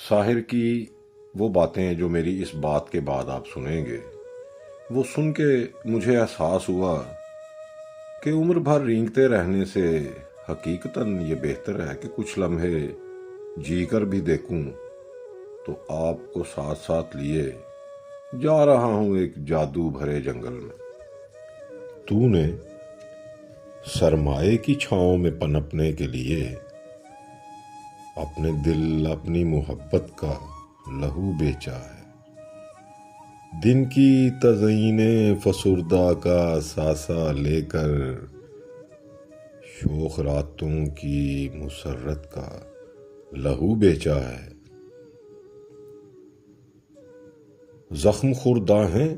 ساحر کی وہ باتیں جو میری اس بات کے بعد آپ سنیں گے، وہ سن کے مجھے احساس ہوا کہ عمر بھر رینگتے رہنے سے حقیقتاً یہ بہتر ہے کہ کچھ لمحے جی کر بھی دیکھوں۔ تو آپ کو ساتھ ساتھ لیے جا رہا ہوں ایک جادو بھرے جنگل میں۔ تو نے سرمائے کی چھاؤں میں پنپنے کے لیے اپنے دل، اپنی محبت کا لہو بیچا ہے۔ دن کی تزئین فسردہ کا ساسا لے کر شوخ راتوں کی مسرت کا لہو بیچا ہے۔ زخم خوردہ ہیں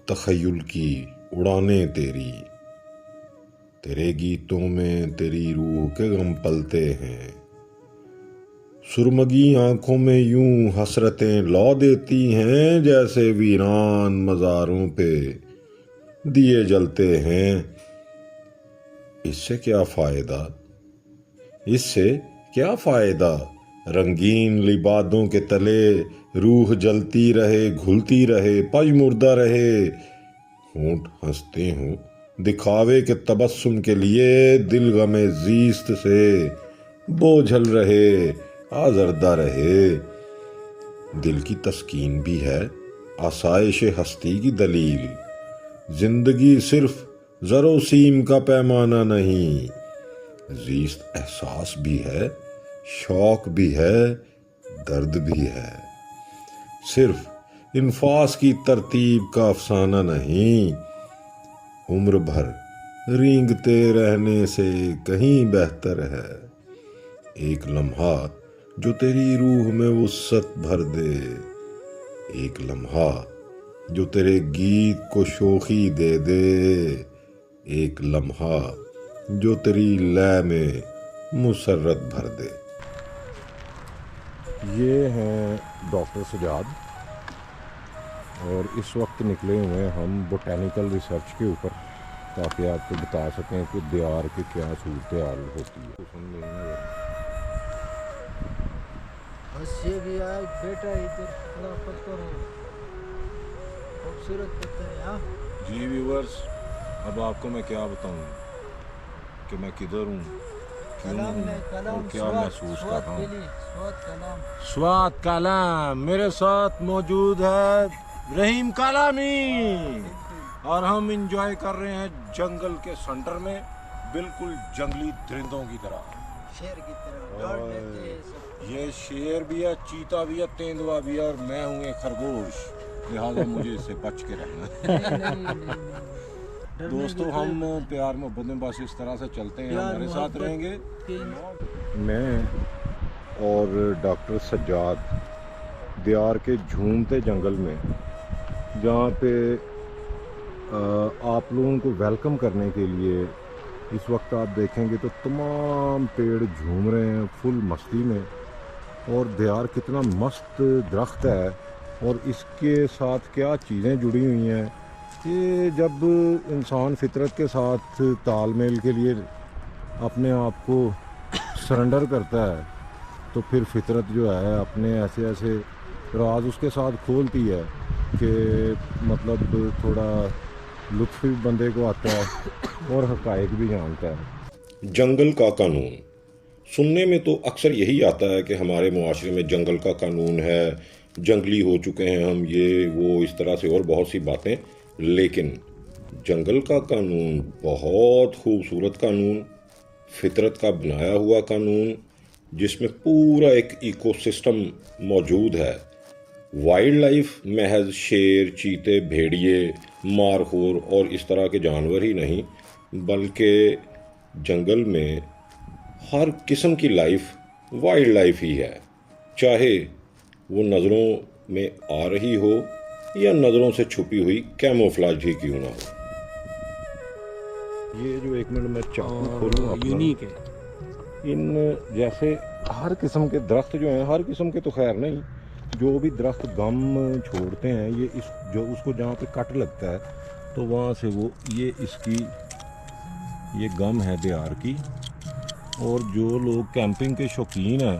تخیل کی اڑانے تیری، تیرے گیتوں میں تیری روح کے غم پلتے ہیں۔ سرمگی آنکھوں میں یوں حسرتیں لا دیتی ہیں، جیسے ویران مزاروں پہ دیے جلتے ہیں۔ اس سے کیا فائدہ، اس سے کیا فائدہ، رنگین لبادوں کے تلے روح جلتی رہے، گھلتی رہے، پج مردہ رہے۔ ہونٹ ہنستے ہوں دکھاوے کے تبسم کے لیے، دل غم زیست سے بوجھل رہے، آزردہ رہے۔ دل کی تسکین بھی ہے آسائش ہستی کی دلیل۔ زندگی صرف زر و سیم کا پیمانہ نہیں، زیست احساس بھی ہے، شوق بھی ہے، درد بھی ہے۔ صرف انفاس کی ترتیب کا افسانہ نہیں، عمر بھر رینگتے رہنے سے کہیں بہتر ہے ایک لمحہ جو تیری روح میں وسعت بھر دے، ایک لمحہ جو تیرے گیت کو شوخی دے دے، ایک لمحہ جو تیری لے میں مسرت بھر دے۔ یہ ہیں ڈاکٹر سجاد، اور اس وقت نکلے ہوئے ہیں ہم بوٹینیکل ریسرچ کے اوپر، تاکہ آپ کو بتا سکیں کہ دیار کی کیا صورتحال ہوتی ہے۔ سن لیں گے بس یہ بھی آج بیٹا ادھر تھوڑا پتھر ہے، خوبصورت پتھر ہے۔ ہاں جی ویورز، اب آپ کو میں کیا بتاؤں کہ میں کدھر ہوں، کیوں ہوں اور کیا محسوس کر رہا ہوں۔ سوات کالام میرے ساتھ موجود ہے، رحیم کالامی، اور ہم انجوائے کر رہے ہیں جنگل کے سنٹر میں، بالکل جنگلی درندوں کی طرح، شیر کی طرح دوڑ لیتے ہیں سب۔ یہ شیر بھی ہے، چیتا بھی ہے، تیندوا بھی ہے، اور میں ہوں ایک خرگوش، لہٰذا مجھے اس سے بچ کے رہنا ہے۔ دوستو، ہم پیار محبت میں بس اس طرح سے چلتے ہیں، ہمارے ساتھ رہیں گے۔ میں اور ڈاکٹر سجاد دیار کے جھومتے جنگل میں، جہاں پہ آپ لوگوں کو ویلکم کرنے کے لیے اس وقت آپ دیکھیں گے تو تمام پیڑ جھوم رہے ہیں فل مستی میں، اور دیار کتنا مست درخت ہے، اور اس کے ساتھ کیا چیزیں جڑی ہوئی ہیں کہ جب انسان فطرت کے ساتھ تال میل کے لیے اپنے آپ کو سرنڈر کرتا ہے، تو پھر فطرت جو ہے اپنے ایسے ایسے راز اس کے ساتھ کھولتی ہے کہ مطلب تھوڑا لطف بھی بندے کو آتا ہے اور حقائق بھی جانتا ہے۔ جنگل کا قانون سننے میں تو اکثر یہی آتا ہے کہ ہمارے معاشرے میں جنگل کا قانون ہے، جنگلی ہو چکے ہیں ہم، یہ وہ اس طرح سے اور بہت سی باتیں، لیکن جنگل کا قانون بہت خوبصورت قانون، فطرت کا بنایا ہوا قانون، جس میں پورا ایک ایکو سسٹم موجود ہے۔ وائلڈ لائف محض شیر، چیتے، بھیڑیے، مارخور اور اس طرح کے جانور ہی نہیں، بلکہ جنگل میں ہر قسم کی لائف وائلڈ لائف ہی ہے، چاہے وہ نظروں میں آ رہی ہو یا نظروں سے چھپی ہوئی کیموفلاج ہی کیوں نہ ہو۔ یہ جو ایک منٹ میں چاقو کھولوں اپنا، یونیک ہے۔ ان جیسے ہر قسم کے درخت جو ہیں، ہر قسم کے تو خیر نہیں، جو بھی درخت گم چھوڑتے ہیں، یہ جو اس کو جہاں پہ کٹ لگتا ہے تو وہاں سے وہ اس کی یہ گم ہے دیار کی، اور جو لوگ کیمپنگ کے شوقین ہیں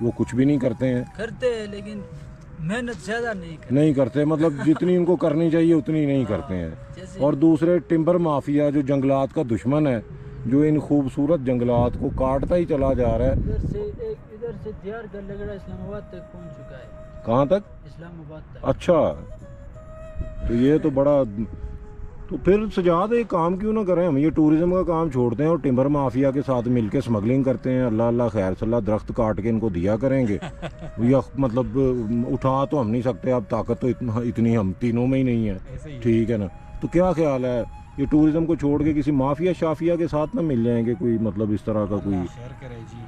وہ کچھ بھی نہیں کرتے ہیں؟ کرتے ہیں لیکن محنت زیادہ نہیں کرتے. نہیں کرتے مطلب جتنی ان کو کرنی چاہیے اتنی نہیں کرتے ہیں. جیسے اور دوسرے ٹمبر مافیا جو جنگلات کا دشمن ہے، جو ان خوبصورت جنگلات کو کاٹتا ہی چلا جا رہا ہے. ادھر سے دیار کا لگڑا اسلام آباد تک پہنچ چکا ہے. کہاں تک؟ اسلام آباد تک. اچھا، تو یہ تو بڑا، تو پھر سجاد ایک کام کیوں نہ کریں ہم، یہ ٹوریزم کا کام چھوڑتے ہیں اور ٹمبر مافیا کے ساتھ مل کے اسمگلنگ کرتے ہیں. اللہ اللہ خیر صلی اللہ، درخت کاٹ کے ان کو دیا کریں گے. یا مطلب اٹھا تو ہم نہیں سکتے، اب طاقت تو اتنی ہم تینوں میں ہی نہیں ہے. ٹھیک ہے نا؟ تو کیا خیال ہے یہ ٹوریزم کو چھوڑ کے کسی مافیا شافیا کے ساتھ نہ مل جائیں گے کوئی مطلب اس طرح کا کوئی؟ خیر کرے جی،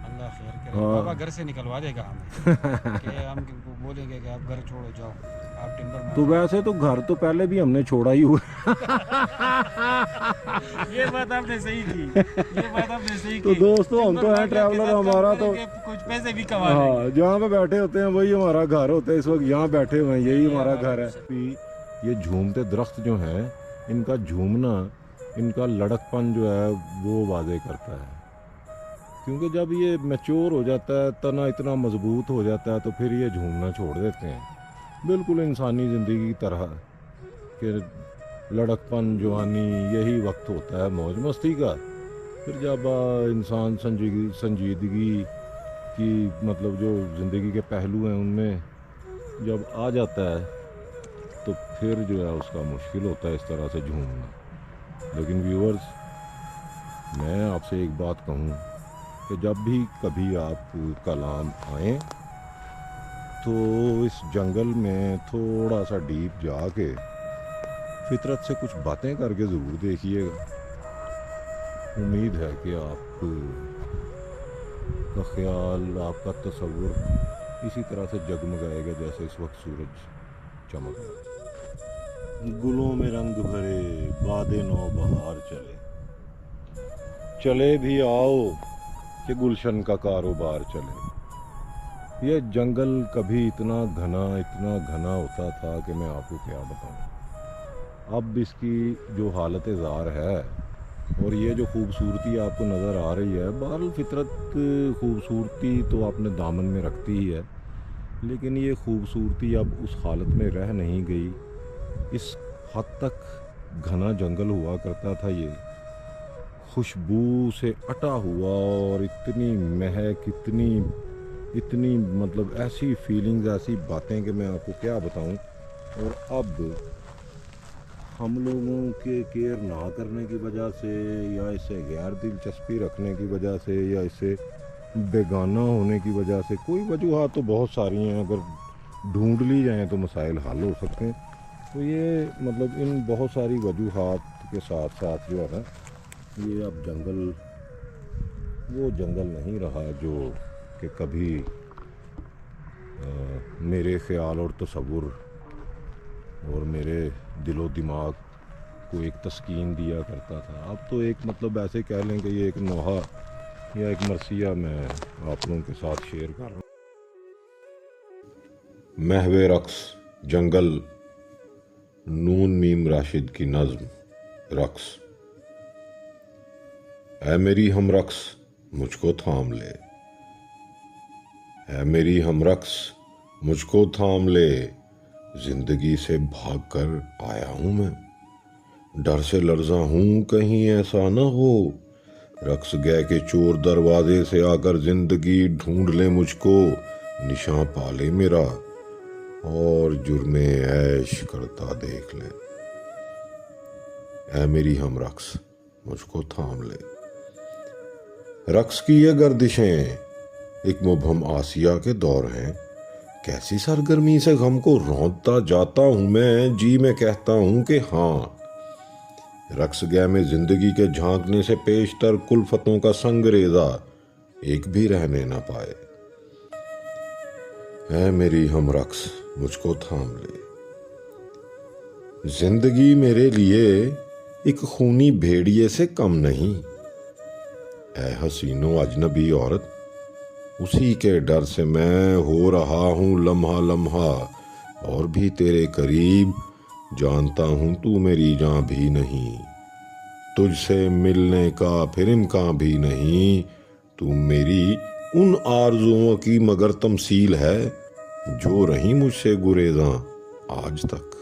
اللہ خیر کرے. بابا گھر سے نکلوا دے گا ہمیں کہ ہم بولیں گے کہ آپ گھر چھوڑو جاؤ، آپ ٹمبر. تو ویسے تو گھر تو پہلے بھی ہم نے چھوڑا ہی ہوا. یہ بات آپ نے صحیح کی، یہ بات آپ نے صحیح کی. تو دوستو ہم تو ہیں ٹریولر، ہمارا تو کچھ پیسے بھی کما لیں گے. جہاں پہ بیٹھے ہوتے ہیں وہی ہمارا گھر ہوتا ہے. اس وقت یہاں بیٹھے ہوئے ہیں، یہی ہمارا گھر ہے. یہ جھومتے درخت جو ہیں، ان کا جھومنا، ان کا لڑک پن جو ہے وہ واضح کرتا ہے. کیونکہ جب یہ میچور ہو جاتا ہے، تنا اتنا مضبوط ہو جاتا ہے، تو پھر یہ جھومنا چھوڑ دیتے ہیں. بالکل انسانی زندگی کی طرح کہ لڑک پن، جوانی، یہی وقت ہوتا ہے موج مستی کا. پھر جب انسان سنجیدگی کی مطلب جو زندگی کے پہلو ہیں ان میں جب آ جاتا ہے تو پھر جو ہے اس کا مشکل ہوتا ہے اس طرح سے جھومنا. لیکن ویورز، میں آپ سے ایک بات کہوں کہ جب بھی کبھی آپ کلام آئیں تو اس جنگل میں تھوڑا سا ڈیپ جا کے فطرت سے کچھ باتیں کر کے ضرور دیکھیے گا. امید ہے کہ آپ کا خیال، آپ کا تصور اسی طرح سے جگمگائے گا جیسے اس وقت سورج چمک رہا ہے. گلوں میں رنگ بھرے باد نو بہار چلے، چلے بھی آؤ کہ گلشن کا کاروبار چلے. یہ جنگل کبھی اتنا گھنا ہوتا تھا کہ میں آپ کو کیا بتاؤں. اب اس کی جو حالت زار ہے اور یہ جو خوبصورتی آپ کو نظر آ رہی ہے، بہرحال فطرت خوبصورتی تو اپنے دامن میں رکھتی ہی ہے، لیکن یہ خوبصورتی اب اس حالت میں رہ نہیں گئی. اس حد تک گھنا جنگل ہوا کرتا تھا، یہ خوشبو سے اٹا ہوا، اور اتنی مہک، اتنی مطلب ایسی فیلنگز، ایسی باتیں کہ میں آپ کو کیا بتاؤں. اور اب ہم لوگوں کے کیئر نہ کرنے کی وجہ سے، یا اسے غیر دلچسپی رکھنے کی وجہ سے، یا اسے بیگانہ ہونے کی وجہ سے، کوئی وجوہات تو بہت ساری ہیں، اگر ڈھونڈ لی جائیں تو مسائل حل ہو سکتے ہیں. تو یہ مطلب ان بہت ساری وجوہات کے ساتھ ساتھ جو ہے نا، یہ اب جنگل وہ جنگل نہیں رہا جو کہ کبھی میرے خیال اور تصور اور میرے دل و دماغ کو ایک تسکین دیا کرتا تھا. اب تو ایک مطلب ایسے کہہ لیں کہ یہ ایک نوحہ یا ایک مرثیہ میں آپ لوگوں کے ساتھ شیئر کر رہا ہوں. محو رقص جنگل، نون میم راشد کی نظم رقص. اے میری ہم رقص مجھ کو تھام لے، اے میری ہم رقص مجھ کو تھام لے، زندگی سے بھاگ کر آیا ہوں میں، ڈر سے لرزاں ہوں کہیں ایسا نہ ہو، رقص گئے کہ چور دروازے سے آ کر زندگی ڈھونڈ لے مجھ کو، نشاں پالے میرا اور جرم عیش کرتا دیکھ لے. اے میری ہم رقص مجھ کو تھام لے. رقص کی یہ گردشیں ایک مبہم آسیہ کے دور ہیں، کیسی سرگرمی سے غم کو رونتا جاتا ہوں میں، جی میں کہتا ہوں کہ ہاں. رقص گئے میں زندگی کے جھانکنے سے پیشتر کلفتوں کا سنگ ریزہ ایک بھی رہنے نہ پائے. اے میری ہم رقص مجھ کو تھام لے. زندگی میرے لیے ایک خونی بھیڑیے سے کم نہیں. اے حسین و اجنبی عورت، اسی کے ڈر سے میں ہو رہا ہوں لمحہ لمحہ اور بھی تیرے قریب، جانتا ہوں تو میری جان بھی نہیں، تجھ سے ملنے کا پھر امکان بھی نہیں، تو میری ان آرزوؤں کی مگر تمثیل ہے جو رہی مجھ سے گریزاں آج تک۔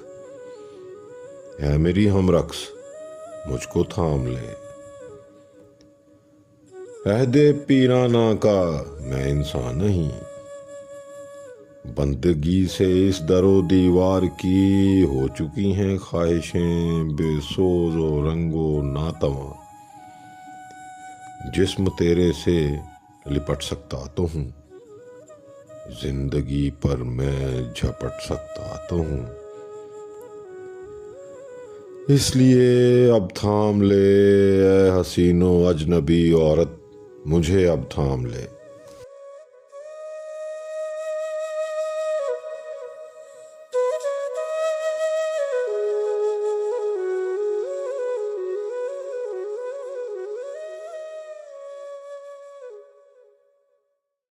ہے میری ہم رقص مجھ کو تھام لے، عہد پیرانہ کا میں انسان نہیں، بندگی سے اس در و دیوار کی ہو چکی ہیں خواہشیں بے سوز و رنگ و ناتواں۔ جسم تیرے سے لپٹ سکتا تو ہوں، زندگی پر میں جھپٹ سکتا تو ہوں، اس لیے اب تھام لے اے حسین و اجنبی عورت، مجھے اب تھام لے۔